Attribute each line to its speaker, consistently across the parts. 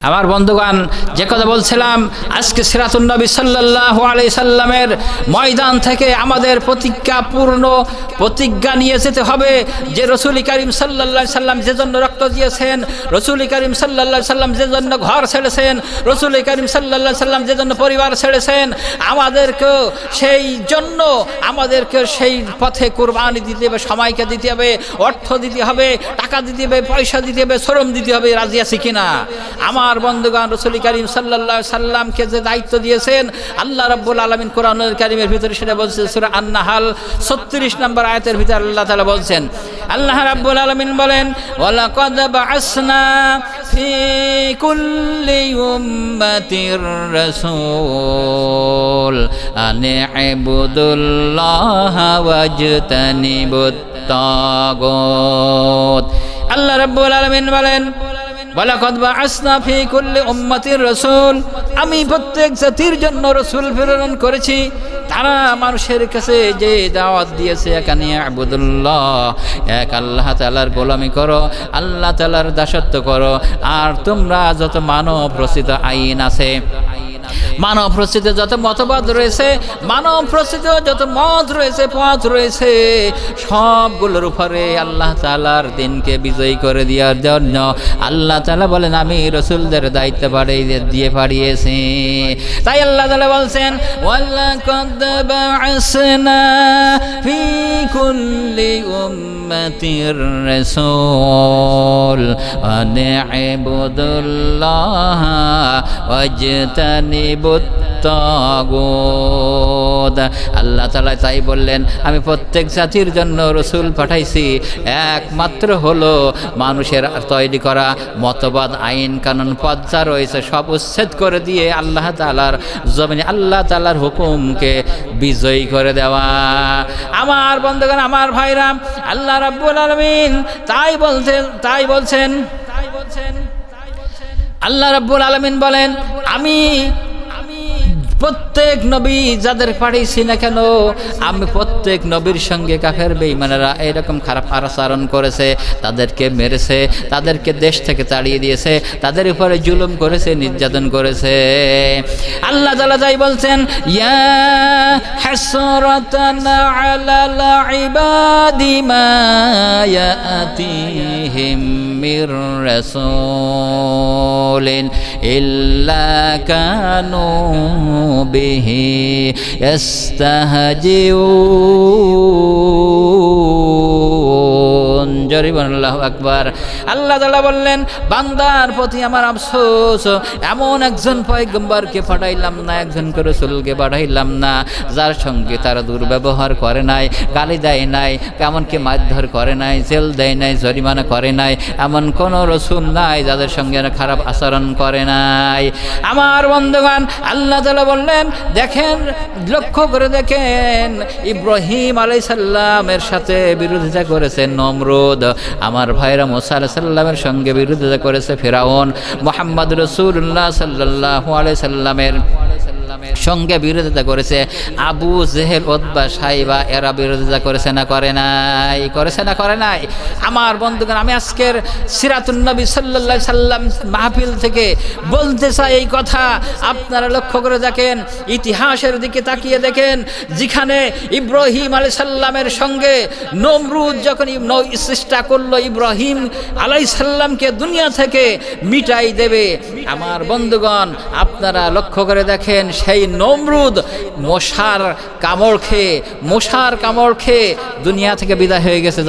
Speaker 1: আমার বন্ধুগণ, যে কথা বলছিলাম, আজকে সিরাতুন নবী সাল্লাল্লাহু আলাইহি সাল্লামের ময়দান থেকে আমাদের প্রতিজ্ঞা নিয়ে যেতে হবে যে রাসূল করিম সাল্লাল্লাহু আলাইহি সাল্লাম যে জন্য রক্ত দিয়েছেন, রাসূল করিম সাল্লাল্লাহু আলাইহি সাল্লাম যে জন্য ঘর ছেড়েছেন, রাসূল করিম সাল্লাল্লাহু আলাইহি সাল্লাম যে জন্য পরিবার ছেড়েছেন, আমাদেরকে সেই পথে কুরবানি দিতে হবে, সময়কে দিতে হবে, অর্থ দিতে হবে, টাকা দিতে হবে, পয়সা দিতে হবে, শ্রম দিতে হবে। রাজি আছি কিনা? আমার বন্ধুগণ, রাসূল করিম সাল্লাল্লাহু আলাইহি সাল্লামকে যে দায়িত্ব দিয়েছেন আল্লাহ রাব্বুল আলামিন কোরআনুল কারীমের ভিতরে সেটা বলছে সূরা আন-নাহল 36 নম্বর আয়াতের ভিতরে আল্লাহ তাআলা বলছেন, আল্লাহ রাব্বুল আলামিন বলেন, ওয়ালাকাদ বা'আসনা ফি কুল্লি উম্মাতির রাসূল আন ইবুদুল্লাহা ওয়াজতানিবুত তাগুত। আল্লাহ রাব্বুল আলামিন বলেন, ওয়ালাকাদ বা'আসনা ফি কুল্লি উম্মাতির রাসূল, আমি প্রত্যেক জাতির জন্য রাসূল প্রেরণ করেছি। তারা মানুষের কাছে যে দাওয়াত দিয়েছে একানে ইবুদুল্লাহ, এক আল্লাহ তাআলার গোলামি করো, আল্লাহ তাআলার দাসত্ব করো। আর তোমরা যত মানব রচিত আইন আছে, মানব রচিত যত মতবাদ রয়েছে, মানব রচিত যত মত রয়েছে, পথ রয়েছে, সবগুলোর উপরে আল্লাহ তাআলার দিনকে বিজয়ী করে দেওয়ার জন্য আল্লাহ তাআলা বলেন আমি রাসূলদের দায়িত্ব দিয়ে পাঠিয়েছি। তাই আল্লাহ তাআলা বলছেন, ওয়ালাকাদ বা'আসনা ফি কুল্লি উম্মাতির রাসূল আন ইবুদুল্লাহ ওয়াজতানিবুত তাগুত। আল্লাহ তাআলা তাই বললেন আমি প্রত্যেক জাতির জন্য রাসূল পাঠাইছি, একমাত্র হলো মানুষের তৈরি করা মতবাদ, আইন কানুন, পথ যা রয়েছে সব উচ্ছেদ করে দিয়ে আল্লাহ তাআলার জমিনে আল্লাহ তাআলার হুকুমকে বিজয়ী করে দেওয়া। আমার বন্ধুগণ, আমার ভাইরা, আল্লাহ রাব্বুল আলামিন তাই বলছেন আল্লাহ রাব্বুল আলামিন বলেন আমি প্রত্যেক নবী যাদের পাঠিয়েছি না কেন, আমি প্রত্যেক নবীর সঙ্গে কাফের বেঈমানেরা এরকম খারাপ আচরণ করেছে, তাদেরকে মেরেছে, তাদেরকে দেশ থেকে তাড়িয়ে দিয়েছে, তাদের উপরে জুলুম করেছে, নির্যাতন করেছে। আল্লাহ তাআলা যাই বলছেন, ইয়া হাসরাতান আলাল ইবাদি মা ইয়াতিহিম মির রাসূলিন ইল্লা কানু বিহি ইস্তাহজিউন। আল্লাহু আকবার। আল্লাহ তাআলা বললেন বান্দার প্রতি আমার আফসোস, এমন একজন পয়গম্বরকে পাঠাইলাম না, একজনকে রাসূলকে পাঠাইলাম না যার সঙ্গে তারা দুর্ব্যবহার করে নাই, গালি দেয় নাই, এমনকি মারধর করে নাই, জেল দেয় নাই, জরিমানা করে নাই, এমন কোনো রাসূল নাই যাদের সঙ্গে খারাপ আচরণ করে নাই। আমার বন্ধুগণ, আল্লাহ তাআলা বললেন দেখেন, লক্ষ্য করে দেখেন, ইব্রাহিম আলাইহিস সালামের সাথে বিরোধিতা করেছে নমরুদ, আমার ভাইরা মুসা আলাইহিস সালামের সঙ্গে বিরোধিতা করেছে ফিরাউন, মুহাম্মদ রাসূলুল্লাহ সাল্লাল্লাহু আলাইহি সাল্লামের সঙ্গে বিরোধিতা করেছে আবু জেহেল, উতবা, সাইবা, এরা বিরোধিতা করেছে না করে নাই? করেছে না করে নাই? আমার বন্ধুগণ, আমি আজকের সিরাতুন নবী সাল্লাল্লাহু আলাইহি সাল্লাম মাহফিল থেকে বলতে চাই এই কথা, আপনারা লক্ষ্য করে দেখেন, ইতিহাসের দিকে তাকিয়ে দেখেন, যেখানে ইব্রাহিম আলাইহিস সালামের সঙ্গে নমরুদ যখন চেষ্টা করলো ইব্রাহিম আলাইহিস সালামকে দুনিয়া থেকে মিটাই দেবে, আমার বন্ধুগণ আপনারা লক্ষ্য করে দেখেন সেই নমরুদ মশার কামড় খেয়ে দুনিয়া থেকে বিদায় হয়ে গেছে।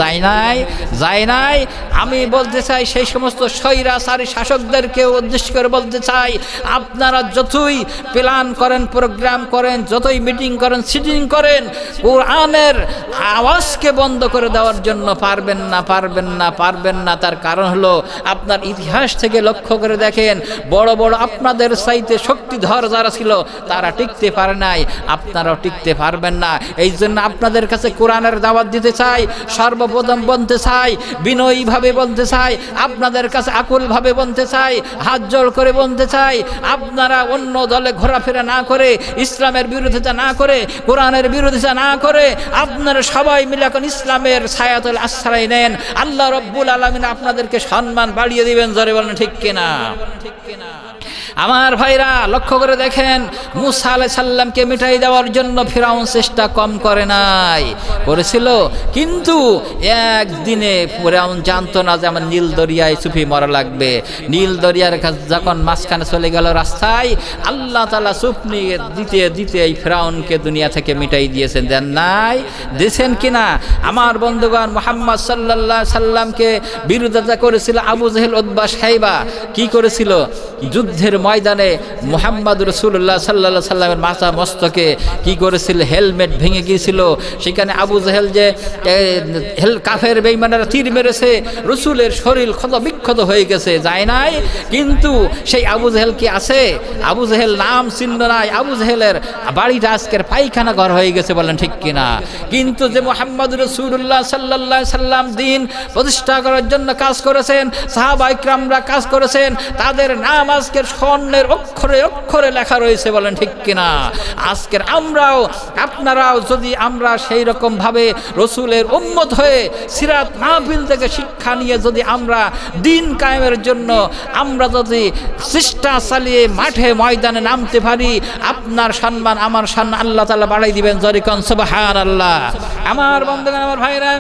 Speaker 1: যায় নাই? আমি বলতে চাই সেই সমস্ত স্বৈরাচারী শাসকদেরকে উদ্দেশ্য করে বলতে চাই, আপনারা যতই প্ল্যান করেন, প্রোগ্রাম করেন, যতই মিটিং করেন, সিটিং করেন, কোরআনের আওয়াজকে বন্ধ করে দেওয়ার জন্য পারবেন না। তার কারণ হলো আপনার ইতিহাস থেকে লক্ষ্য করে দেখেন, বড় বড় আপনাদের চাইতে শক্তিধর যারা ছিল তারা টিকতে পারে নাই, আপনারাও টিকতে পারবেন না। এই জন্য আপনাদের কাছে কোরআনের দাওয়াত দিতে চাই, সর্বপ্রথম বলতে চাই, বিনয়ীভাবে বলতে চাই, আপনাদের কাছে আকুলভাবে বলতে চাই, হাত জোড় করে বলতে চাই, আপনারা অন্য দলে ঘোরাফেরা না করে, ইসলামের বিরোধিতা না করে, কোরআনের বিরোধিতা না করে, আপনারা সবাই মিলে এখন ইসলামের ছায়াতল আশ্রয় নেন। আল্লাহ রব্বুল আলামিন আপনাদেরকে সম্মান বাড়িয়ে দিবেন। জোরে বলেন ঠিক কিনা? আমার ভাইরা লক্ষ্য করে দেখেন, মুসা আলাইহিস সালামকে মিটাই দেওয়ার জন্য ফিরাউন চেষ্টা কম করে নাই, করেছিল। কিন্তু একদিনে ফিরাউন জানতো না যে আমার নীল দরিয়ায় চুপি মরা লাগবে। নীল দরিয়ার কাছে যখন মাঝখানে চলে গেল রাস্তায়, আল্লাহ তাআলা চুপ নিয়ে দিতে দিতে এই ফিরাউনকে দুনিয়া থেকে মিটাই দিয়েছেন। দেন নাই? দিয়েছেন কিনা? আমার বন্ধুগণ, মুহাম্মদ সাল্লাল্লাহু আলাইহি সাল্লামকে বিরোধিতা করেছিল আবু জেহেল, উতবা, শাইবা। কি করেছিল? যুদ্ধের ময়দানে মুহাম্মদ রাসূলুল্লাহ সাল্লাল্লাহু আলাইহি সাল্লামের মাথা মস্তকে কি করেছিল? হেলমেট ভেঙে গিয়েছিল। সেখানে আবু জেহেল যে কাফের বেঈমানেরা তীর মেরেছে, রাসূলের শরীর ক্ষত বিক্ষত হয়ে গেছে, যায় নাই। কিন্তু সেই আবু জেহেল কি আছে? আবু জেহেল নাম চিহ্ন নাই। আবু জেহেলের বাড়িটা আজকের পায়খানা ঘর হয়ে গেছে। বলেন ঠিক কিনা? কিন্তু যে মুহাম্মদ রাসূলুল্লাহ সাল্লাল্লাহু আলাইহি সাল্লাম দিন প্রতিষ্ঠা করার জন্য কাজ করেছেন, সাহাবা ইকরামরা কাজ করেছেন, তাদের নাম আজকের স্বর্ণের অক্ষরে অক্ষরে লেখা রয়েছে। বলেন ঠিক কিনা? আজকের আমরাও আপনারাও যদি আমরা সেই রকম ভাবে রসুলের উম্মত হয়ে সিরাত মাহফিল থেকে শিক্ষা নিয়ে যদি আমরা দিন কায়েমের জন্য আমরা যদি চেষ্টা চালিয়ে মাঠে ময়দানে নামতে পারি, আপনার সম্মান আমার সম্মান আল্লাহ তাআলা বাড়াই দিবেন। জোরে কোন সুবহানাল্লাহ। আমার বন্ধুগণ, আমার ভাইরা,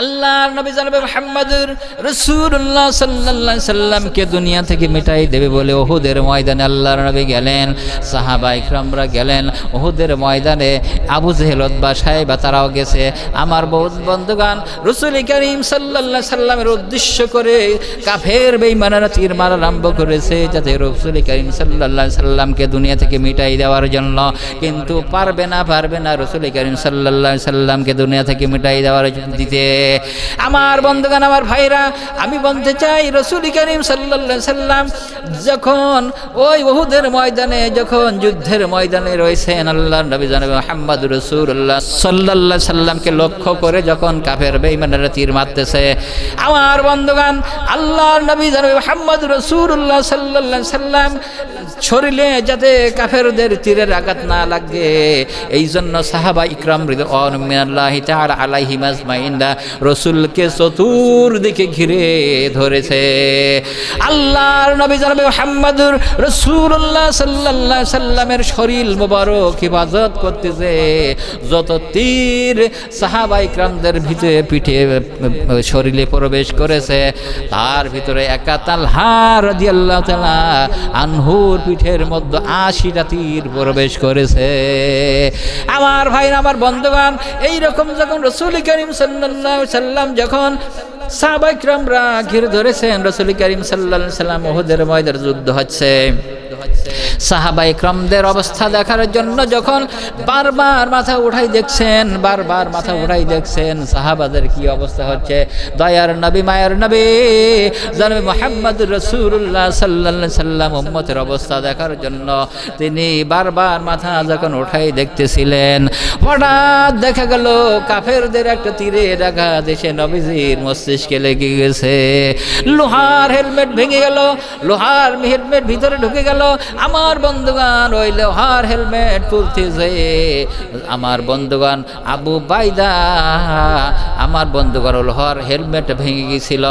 Speaker 1: আল্লাহর নবী জনাব মুহাম্মদুর রাসূলুল্লাহ সাল্লাল্লাহু আলাইহি সাল্লামকে দুনিয়া থেকে মিটাই দেবে বলে উহুদের ময়দানে আল্লাহর নবী গেলেন, সাহাবা ইকরামরা গেলেন। উহুদের ময়দানে আবু জেহেল, উতবা, শাইবা তারাও গেছে। আমার বন্ধুগণ, রাসূল করিম সাল্লাল্লাহু আলাইহি সাল্লামের উদ্দেশ্য করে কাফের বেঈমানেরা তীর মারা আরম্ভ করেছে, যাতে রাসূল করিম সাল্লাল্লাহু আলাইহি সাল্লামকে দুনিয়া থেকে মিটাই দেওয়ার জন্য। কিন্তু পারবে না রাসূল করিম সাল্লাল্লাহু আলাইহি সাল্লামকে দুনিয়া থেকে মিটাই দেওয়ার দিতে। আমার বন্ধুগণ, আমার ভাইরা, আমি বলতে চাই, রাসূল করিম সাল্লাল্লাহু আলাইহি সাল্লাম যখন ওই উহুদের ময়দানে, যখন যুদ্ধের ময়দানে রয়েছেন, আল্লাহর নবী জনাব মুহাম্মদ রাসূলুল্লাহ সাল্লাল্লাহু আলাইহি সাল্লামকে লক্ষ্য করে যখন কাফের বেঈমানেরা তীর মারতেছে, আমার বন্ধুগণ, আল্লাহর নবী জনাব মুহাম্মদ রাসূলুল্লাহ সাল্লাল্লাহু আলাইহি সাল্লাম শরীরে যাতে কাফেরদের তীরের আঘাত না লাগে, এই জন্য সাহাবা ইকরাম রিদওয়ানুল্লাহি মিনাল্লাহি তাআলা আলাইহিম আজমাইন রাসূলকে চতুর্দিকে ঘিরে ধরেছে। আল্লাহর নবী জনাব মুহাম্মদুর রাসূলুল্লাহ সাল্লাল্লাহু আলাইহি সাল্লামের শরীর মোবারক হিফাজত করতেছে। যত তীর সাহাবা ইকরামদের ভিতরে পিঠে শরীরে প্রবেশ করেছে, তার ভিতরে একা তালহা রাদিয়াল্লাহু তাআলা আনহুর পিঠের মধ্যে ৮০টা তীর প্রবেশ করেছে। আমার ভাইরা, আমার বন্ধুগণ, এইরকম যখন রাসূল করিম সাল্লাল্লাহু আলাইহি সাল্লাম যখন সাহাবা ইকরামরা ঘিরে ধরেছেন, রাসূল করিম সাল্লাল্লাহু আলাইহি সাল্লাম উহুদের ময়দানে যুদ্ধ হচ্ছে, সাহাবা ইকরামদের অবস্থা দেখার জন্য যখন বারবার মাথা উঠাই দেখছেন সাহাবাদের কি অবস্থা হচ্ছে, দয়ার নবী, মায়ের নবী জনাব মুহাম্মদুর রাসূলুল্লাহ সাল্লাল্লাহু আলাইহি সাল্লাম উম্মতের অবস্থা দেখার জন্য তিনি বারবার মাথা যখন উঠাই দেখতেছিলেন, হঠাৎ দেখা গেল কাফেরদের একটা তীরের আঘাত এসে নবীজির মস্তিষ্কে লেগে গেছে। লোহার হেলমেট ভেঙে গেল, লোহার হেলমেট ভিতরে ঢুকে গেল। আমার বন্ধুগণ, ওই লোহার হেলমেট তুলতেছে আমার বন্ধুগণ আবু বাইদা, আমার বন্ধুগণ লোহার হেলমেট ভেঙে গিয়েছিল।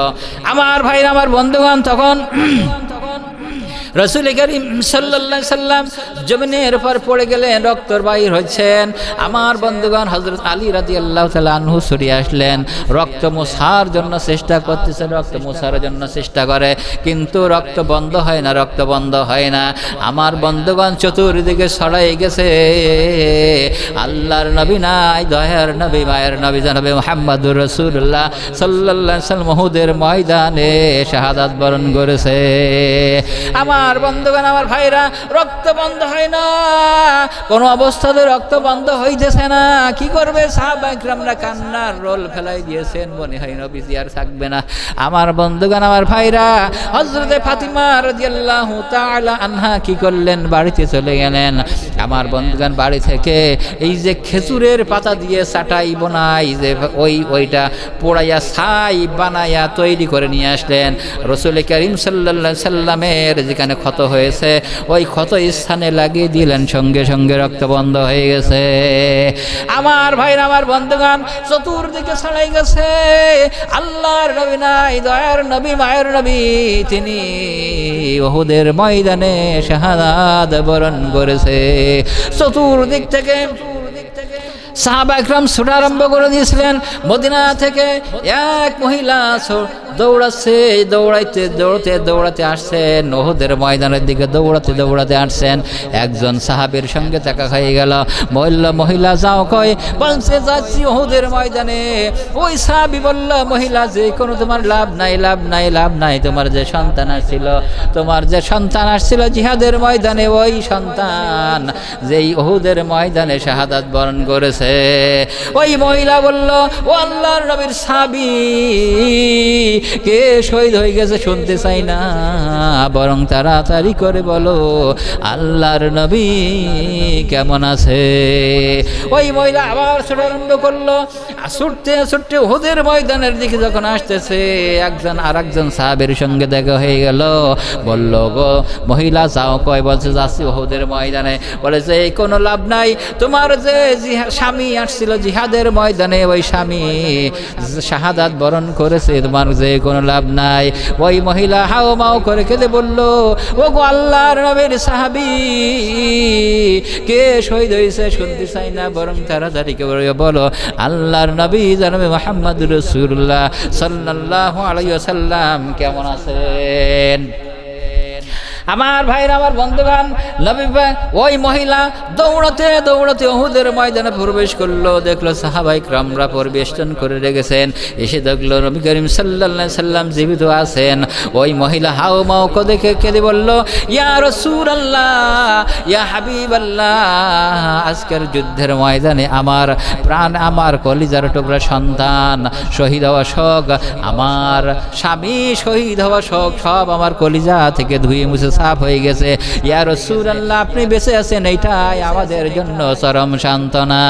Speaker 1: আমার ভাইরা, আমার বন্ধুগণ, তখন রাসূল করিম সাল্লাল্লাহু আলাইহি সাল্লাম জমিনের উপর পড়ে গেলেন, রক্তর বাইর হচ্ছেন। আমার বন্ধুগণ, হযরত আলী রাদিয়াল্লাহু তাআলা আনহু সরিয়ে আসলেন, রক্ত মোছার জন্য চেষ্টা করতেছে, রক্ত মোছার জন্য চেষ্টা করে, কিন্তু রক্ত বন্ধ হয় না। আমার বন্ধুগণ, চতুর্দিকে ছড়াই গেছে। আল্লাহর নবী নাই, দয়ার নবী, মায়ের নবী জনাবে মুহাম্মদুর রাসূলুল্লাহ সাল্লাল্লাহু আলাইহি সাল্লাম উহুদের ময়দানে শাহাদাত বরণ করেছে। আমার আমার বন্ধুগণ, আমার ভাইরা, রক্ত বন্ধ হয় না, কোনো অবস্থাতে রক্ত বন্ধ হইতেছে না। কি করবে? সাহাবা ইকরামরা কান্নার রোল ফেলাই দিয়েছেন, মনে হয় নবীজি আর থাকবে না। আমার বন্ধুগণ, আমার ভাইরা, হযরতে ফাতিমা রাদিয়াল্লাহু তাআলা আনহা কি করলেন? বাড়িতে চলে গেলেন। আমার বন্ধুগণ, বাড়ি থেকে এই যে খেজুরের পাতা দিয়ে চাটাই বানাই, যে ওইটা পোড়াইয়া ছাই বানাইয়া তৈরি করে নিয়ে আসলেন। রাসূল কারীম সাল্লাল্লাহু আলাইহি সাল্লামের যেখানে ক্ষত হয়েছে ওই ক্ষত স্থানে লাগিয়ে দিলেন, সঙ্গে সঙ্গে রক্ত বন্ধ হয়ে গেছে। আমার ভাইরা, আমার বন্ধুগণ, চতুর্দিকে ছড়াই গেছে। আল্লাহর নবী নাই, দয়ার নবী, মায়ের নবী, তিনি উহুদের ময়দানে শাহাদাত বরণ করেছে। চতুর্দিক থেকে সাহাবা ইকরাম ছুটা আরম্ভ করে দিয়েছিলেন। মদিনা থেকে এক মহিলা দৌড়াচ্ছে, দৌড়াতে আসছেন, উহুদের ময়দানের দিকে দৌড়াতে আসছেন। একজন সাহাবীর সঙ্গে দেখা হয়ে গেল। মহিলা যাও কয়, বলছে যাচ্ছি উহুদের ময়দানে। ওই সাহাবী বলল, মহিলা, যে কোনো তোমার লাভ নাই, তোমার যে সন্তান আসছিল জিহাদের ময়দানে, ওই সন্তান যেই উহুদের ময়দানে শাহাদাত বরণ করেছে। ওই মহিলা বলল, ও আল্লাহর নবীর সাহাবী, কে শহীদ হয়ে গেছে শুনতে চাই না, বরং তাড়াতাড়ি করে বলো আল্লাহর নবী কেমন আছে। ওই মহিলা আবার ছুটে আরম্ভ করলো। ছুটতে উহুদের ময়দানের দিকে যখন আসতেছে, আরেকজন সাহাবের সঙ্গে দেখা হয়ে গেল। বলল, গো মহিলা, যাও কয়? বলছে যাচ্ছি উহুদের ময়দানে। বলেছে এই কোনো লাভ নাই, তোমার যে স্বামী আসছিল জিহাদের ময়দানে, ওই স্বামী শাহাদাত বরণ করেছে, তোমার যে কোনো লাভ নাই। ওই মহিলা হাও মাও করে কেঁদে বলল, ও গো আল্লাহর নবীর সাহাবী, কে শহীদ হয়েছে শুনতে চাই না, বরং তাড়াতাড়ি করে বলো আল্লাহর নবী জনাবে মুহাম্মদুর রাসূলুল্লাহ সাল্লাল্লাহু আলাইহি ওয়াসাল্লাম কেমন আছেন। আমার ভাইরা, আমার বন্ধুগণ, ওই মহিলা দৌড়াতে উহুদের ময়দানে প্রবেশ করলো। দেখলো সাহাবায়ে কেরামরা পরিবেষ্টন করে রেখেছেন। এসে দেখলো নবী করিম সাল্লাল্লাহু আলাইহি সাল্লাম জীবিত আছেন। ওই মহিলা হাও মাও দেখে কেঁদে বলল, ইয়া রাসূলুল্লাহ, ইয়া হাবিবাল্লাহ, আজকের যুদ্ধের ময়দানে আমার প্রাণ, আমার কলিজার টুকরা সন্তান শহীদ হওয়া শোক, আমার স্বামী শহীদ হওয়া শোক, সব আমার কলিজা থেকে ধুয়ে মুছে সাফ হয়ে গেছে। ইয়া রাসূলুল্লাহ, আপনি বেঁচে আছেন, এইটাই আমাদের জন্য চরম সান্ত্বনা।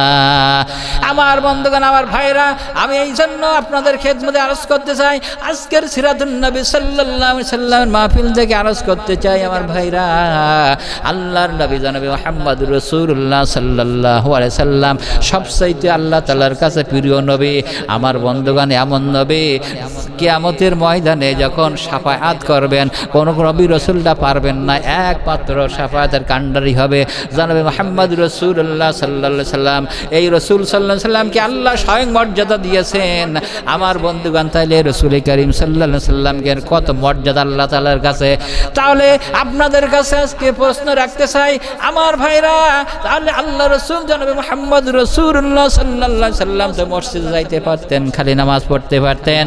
Speaker 1: আমার বন্ধুগণ, আমার ভাইরা, আমি এই জন্য আপনাদের খেদমতে আরজ করতে চাই, আজকের সিরাতুন নবী সাল্লাল্লাহু আলাইহি সাল্লামের মাহফিল থেকে আরজ করতে চাই, আমার ভাইরা, আল্লাহর নবী জনাবে মুহাম্মদুর রাসূলুল্লাহ সাল্লাল্লাহু আলাইহি সাল্লাম সবচাইতে আল্লাহ তাআলার কাছে প্রিয় নবী। আমার বন্ধুগণ, এমন নবী কিয়ামতের ময়দানে যখন শাফাআত করবেন, কোন নবী রাসূলরা পারবেন না, একমাত্র শাফাআতের কাণ্ডারি হবে জনাবে মুহাম্মদুর রাসূলুল্লাহ সাল্লাল্লাহু আলাইহি সাল্লাম। এই রাসূল সাল্লাল্লাহু আলাইহি সাল্লামকে আল্লাহ স্বয়ং মর্যাদা দিয়েছেন। আমার বন্ধুগণ, তাইলে রাসূল করিম সাল্লাল্লাহু আলাইহি সাল্লামকে কত মর্যাদা আল্লাহ তাআলার কাছে। তাহলে আপনাদের কাছে আজকে প্রশ্ন রাখতে চাই, আমার ভাইরা, তাহলে আল্লাহ রাসূল জনাবে মুহাম্মদুর রাসূলুল্লাহ সাল্লাল্লাহু আলাইহি সাল্লাম তো মসজিদে যাইতে পারতেন, খালি নামাজ পড়তে পারতেন,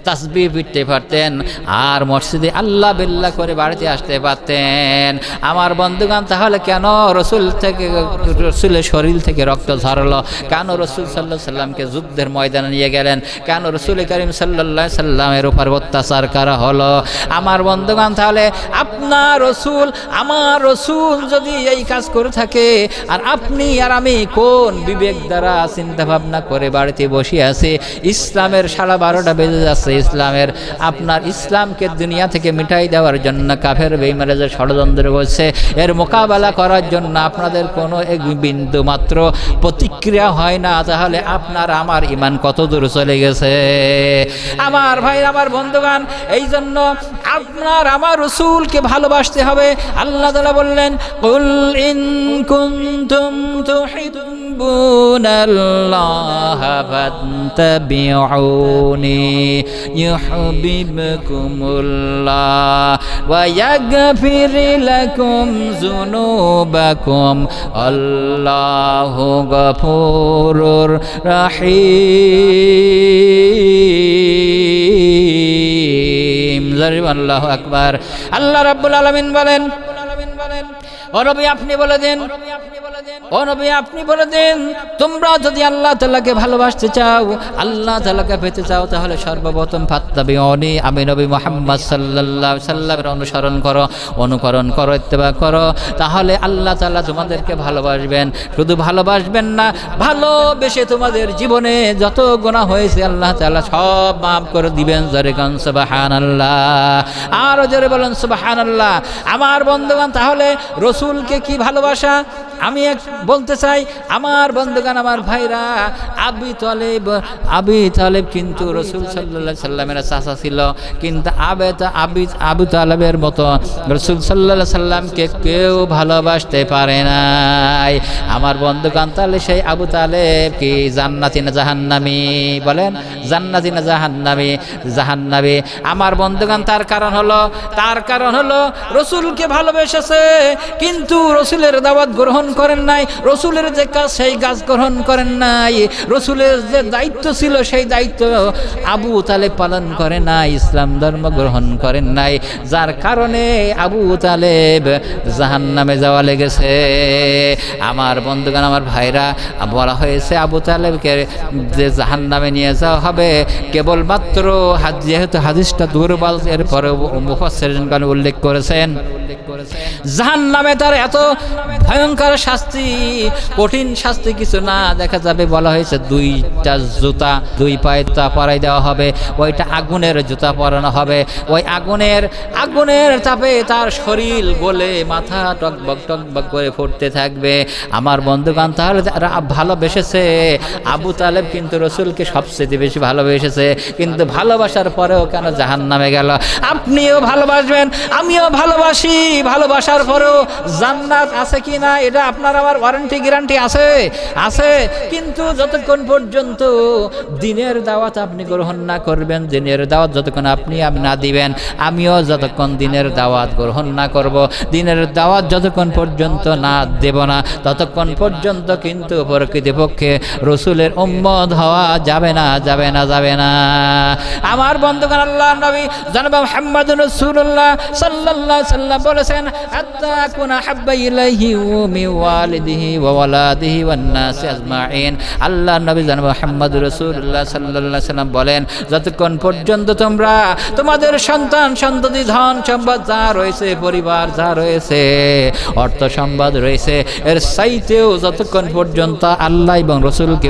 Speaker 1: তাসবিহ পড়তে পারতেন, আর মসজিদে আল্লাহ বিল্লাহ করে বাড়িতে আসতে পারতেন। আমার বন্ধুগণ, তাহলে কেন রসুলের শরীর থেকে রক্ত ঝরলো? কেন রসুল সাল্লাল্লাহু আলাইহি সাল্লামকে যুদ্ধের ময়দানে নিয়ে গেলেন? কেন রসুল করিম সাল্লাল্লাহু আলাইহি সাল্লামের উপর অত্যাচার করা হলো? আমার বন্ধুগণ, তাহলে আপনার রসুল, আমার রসুল যদি এই কাজ করে থাকে, আর আপনি আর আমি কোন বিবেক দ্বারা চিন্তা ভাবনা করে বাড়িতে বসে আছি? ইসলামের 12:30 বেজে যাচ্ছে। আপনার ইসলামকে দুনিয়া থেকে মিটাই দেওয়ার জন্য কাফের বেঈমানরা যে ষড়যন্ত্র করছে, এর মোকাবেলা করার জন্য আপনাদের কোনো এক বিন্দু মাত্র প্রতিক্রিয়া হয় না। তাহলে আপনার আমার ঈমান কত দূর চলে গেছে? আমার ভাই, আমার বন্ধুগণ, এই জন্য আপনার আমার রাসূলকে ভালোবাসতে হবে। আল্লাহ তাআলা বললেন, কুল ইন কুনতুম তুহিব্বুনা তুহিব্বুনাল্লাহা ফাত্তাবিউনি ইউহিব্বুকুমুল্লাহ ওয়া ইয়াগফির লাকুম যুনুবাকুম আল্লাহু গফুরুর রাহিম। আল্লাহু আকবার। আল্লাহ রাব্বুল আলামিন বলেন, ও নবী আপনি বলে দেন, ও নবী আপনি বলে দেন, তোমরা যদি আল্লাহ তাআলাকে ভালোবাসতে চাও, আল্লাহ তাআলাকে পেতে চাও, তাহলে সর্বপ্রথম ফাত্তাবিউনি, আমি নবী মুহাম্মদ সাল্লাল্লাহু আলাইহি সাল্লামের অনুসরণ করো, অনুকরণ করো, ইত্তেবা করো, তাহলে আল্লাহ তাআলা তোমাদেরকে ভালোবাসবেন। শুধু ভালোবাসবেন না, ভালোবেসে তোমাদের জীবনে যত গুনাহ হয়েছে আল্লাহ তাআলা সব মাফ করে দিবেন। জোরে কান সুবহানাল্লাহ, আরো জোরে বলেন সুবহানাল্লাহ। আমার বন্ধুগণ, তাহলে রসুলকে কি ভালোবাসা, আমি বলতে চাই আমার বন্ধুগণ, আমার ভাইরা, আবু তালেব কিন্তু রসুল সাল্লাল্লাহু আলাইহি সাল্লামের চাচা ছিল, কিন্তু আবু তালেবের মতো রসুল সাল্লাল্লাহু আলাইহি সাল্লামকে কেউ ভালোবাসতে পারে নাই। আমার বন্ধুগণ, তাহলে সেই আবু তালেব কি জান্নাতি না জাহান্নামী? বলেন, জান্নাতি না জাহান্নামী? জাহান্নামী। আমার বন্ধুগণ, তার কারণ হলো রসুলকে ভালোবেসেছে, কিন্তু রসুলের দাওয়াত গ্রহণ করেন নাই, রসুলের যে কাজ সেই কাজ গ্রহণ করেন নাই, রসুলের যে দায়িত্ব ছিল সেই দায়িত্ব আবু তালেব পালন করে নাই, ইসলাম ধর্ম গ্রহণ করেন নাই, যার কারণে আবু তালেব জাহান্নামে যাওয়া লেগেছে। আমার বন্ধুগণ, আমার ভাইরা, বলা হয়েছে আবু তালেবকে যে জাহান্নামে নিয়ে যাওয়া হবে কেবলমাত্র, যেহেতু হাদিসটা দুর্বল, এরপরে মুফাসসিরিনগণ উল্লেখ করেছেন জাহান্নামে তার এত ভয়ঙ্কর শাস্তি, কঠিন শাস্তি কিছু না, দেখা যাবে বলা হয়েছে দুইটা জুতা দুই পায়ে পরাই দেওয়া হবে, ওইটা আগুনের জুতা পরানো হবে, ওই আগুনের তাপে তার শরীর গলে মাথা টকবক করে ফুটতে থাকবে। আমার বন্ধুগণ, তাহলে ভালোবেসেছে আবু তালেব, কিন্তু রসুলকে সবচেয়ে বেশি ভালোবেসেছে, কিন্তু ভালোবাসার পরেও কেন জাহান্নামে গেল? আপনিও ভালোবাসবেন, আমিও ভালোবাসি, ভালোবাসার পরেও জান্নাত আছে কি না এটা আপনার আমার গ্যারান্টি আছে, কিন্তু যতক্ষণ পর্যন্ত দিনের দাওয়াত আপনি গ্রহণ না করবেন, দিনের দাওয়াত যতক্ষণ আপনি না দিবেন, আমিও যতক্ষণ দিনের দাওয়াত গ্রহণ না করব, দিনের দাওয়াত যতক্ষণ পর্যন্ত না দেব না, ততক্ষণ পর্যন্ত কিন্তু প্রকৃতপক্ষে রসুলের উম্মত হওয়া যাবে না। আমার বন্ধুগণ, আল্লাহর নবী জনাব মুহাম্মদুর রাসূলুল্লাহ সাল্লাল্লাহু আলাইহি সাল্লাম বলেছেন, আত্তা কুনা হাব্বা ইলাইহি মিন ওয়ালিদিহি ওয়া ওয়ালাদিহি ওয়ান নাসি আজমাইন। আল্লাহর নবী জনাব মুহাম্মদুর রাসূলুল্লাহ সাল্লাল্লাহু আলাইহি সাল্লাম বলেন, যতক্ষণ পর্যন্ত তোমরা তোমাদের সন্তান সন্ততি ধন সম্পদ যা রয়েছে, পরিবার যা রয়েছে, অর্থ সম্পদ রয়েছে, এর চাইতেও যতক্ষণ পর্যন্ত আল্লাহ এবং রসুলকে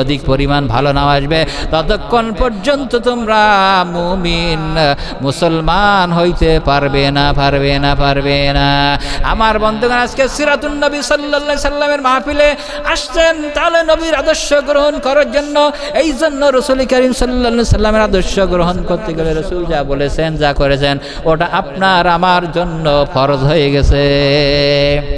Speaker 1: অধিক পরিমাণ ভালো না আসবে, ততক্ষণ পর্যন্ত তোমরা মুমিন মুসলমান হইতে পারবে না। আমার বন্ধুগণ, আজকে সিরাতুন নবী সাল্লাল্লাহু আলাইহি সাল্লামের মাহফিলে আসছেন, তাহলে নবীর আদর্শ গ্রহণ করার জন্য। এই জন্য রাসূল করিম সাল্লাল্লাহু আলাইহি সাল্লামের আদর্শ গ্রহণ করতে গেলে রাসূল যা বলেছেন, যা করেছেন, ওটা আপনার আমার জন্য ফরজ হয়ে গেছে।